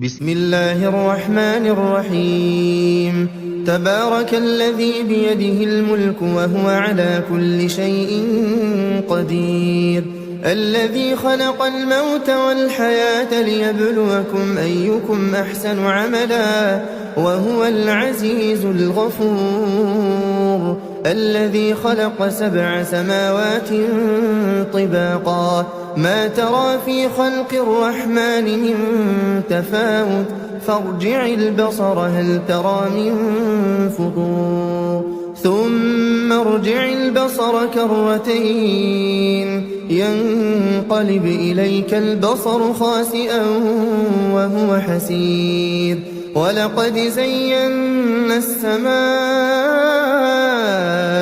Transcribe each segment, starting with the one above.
بسم الله الرحمن الرحيم. تبارك الذي بيده الملك وهو على كل شيء قدير، الذي خلق الموت والحياة ليبلوكم أيكم أحسن عملا وهو العزيز الغفور، الذي خلق 7 سماوات طباقا ما ترى في خلق الرحمن من تفاوت فارجع البصر هل ترى من فطور، ثم ارجع البصر كرتين ينقلب إليك البصر خاسئا وهو حسير، ولقد زينا السماء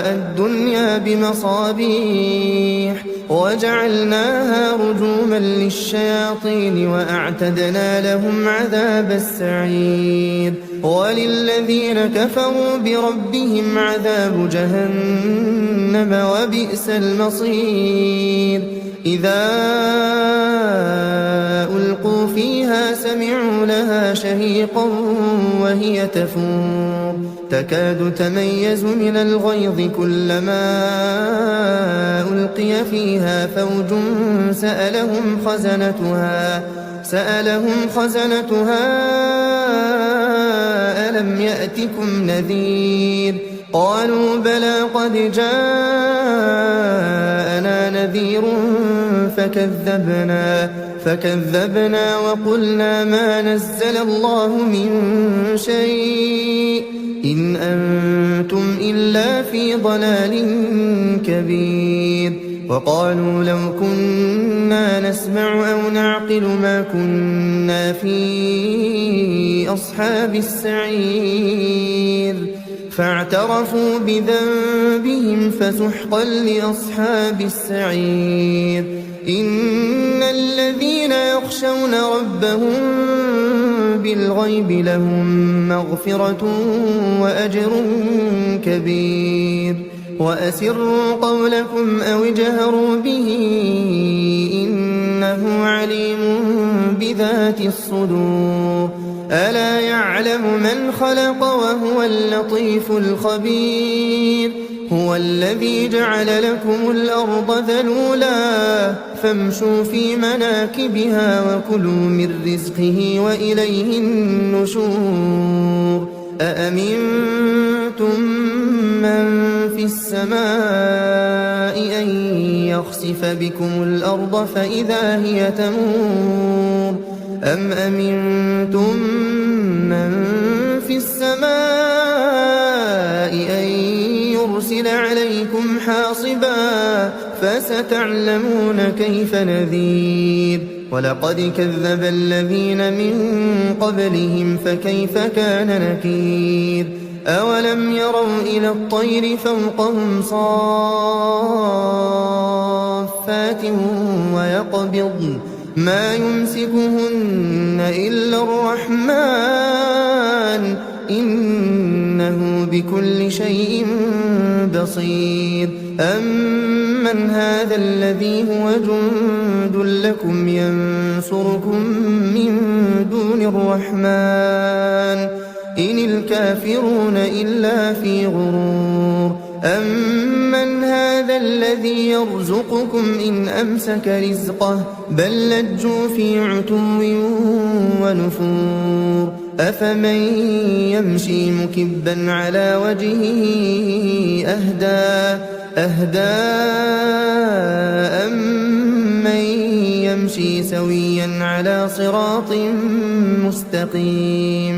الدنيا بمصابيح وجعلناها رجوما للشياطين وأعتدنا لهم عذاب السعير، وللذين كفروا بربهم عذاب جهنم وبئس المصير. إذا ألقوا فيها سمعوا لها شهيقا وهي تفور تكاد تميز من الغيظ كلما ألقي فيها فوج سألهم خزنتها ألم يأتكم نذير؟ قالوا بلى قد جاءنا نذير فكذبنا وقلنا ما نزل الله من شيء إن أنتم إلا في ضلال كبير. وقالوا لو كنا نسمع أو نعقل ما كنا في أصحاب السعير، فاعترفوا بذنبهم فسحقا لأصحاب السعير. إن الذين يخشون ربهم بالغيب لهم مغفرة وأجر كبير. وأسروا قولكم أو اجهروا به إنه عليم بذات الصدور. ألا يعلم من خلق وهو اللطيف الخبير. هو الذي جعل لكم الأرض ذلولا فامشوا في مناكبها وكلوا من رزقه وإليه النشور. أأمنتم من في السماء أن يخسف بكم الأرض فإذا هي تمور أم أمنتم من في السماء أن يرسل عليكم حاصبا فستعلمون كيف نذير. ولقد كذب الذين من قبلهم فكيف كان نكير. أولم يروا إلى الطير فوقهم صافات ويقبضن ما يمسكهن إلا الرحمن إنه بكل شيء بصير. أمن هذا الذي هو جند لكم ينصركم من دون الرحمن إن الكافرون إلا في غرور. أمن هذا الذي يرزقكم إن أمسك رزقه بل لجوا في عتو ونفور. أفمن يمشي مكبا على وجهه أهدى أمن يمشي سويا على صراط مستقيم.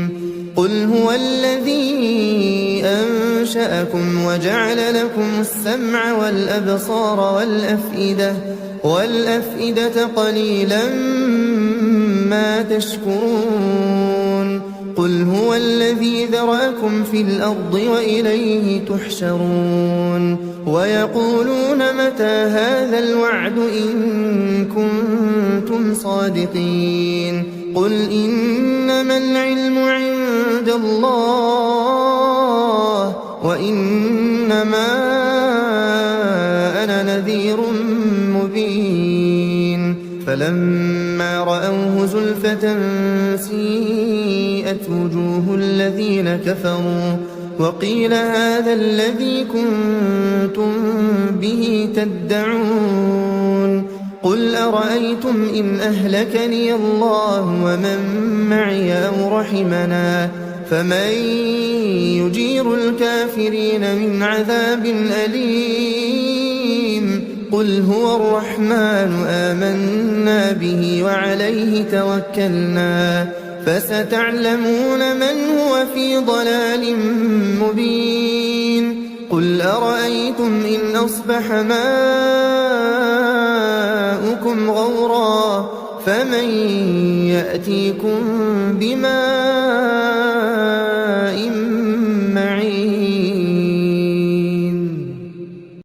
قل هو الذي أنشأكم وجعل لكم السمع والأبصار والأفئدة قليلا ما تشكرون. قل هو الذي ذرأكم في الأرض وإليه تحشرون. ويقولون متى هذا الوعد إن كنتم صادقين. قل إنما العلم عند الله وإنما أنا نذير مبين. فلما رأوه زلفة سيئت وجوه الذين كفروا وقيل هذا الذي كنتم به تدعون قل أرأيتم إن أهلكني الله ومن معي أو رحمنا فمن يجير الكافرين من عذاب أليم قل هو الرحمن آمنا به وعليه توكلنا فستعلمون من هو في ضلال مبين قل أرأيتم إن أصبح ماؤكم غورا فمن يأتيكم بماء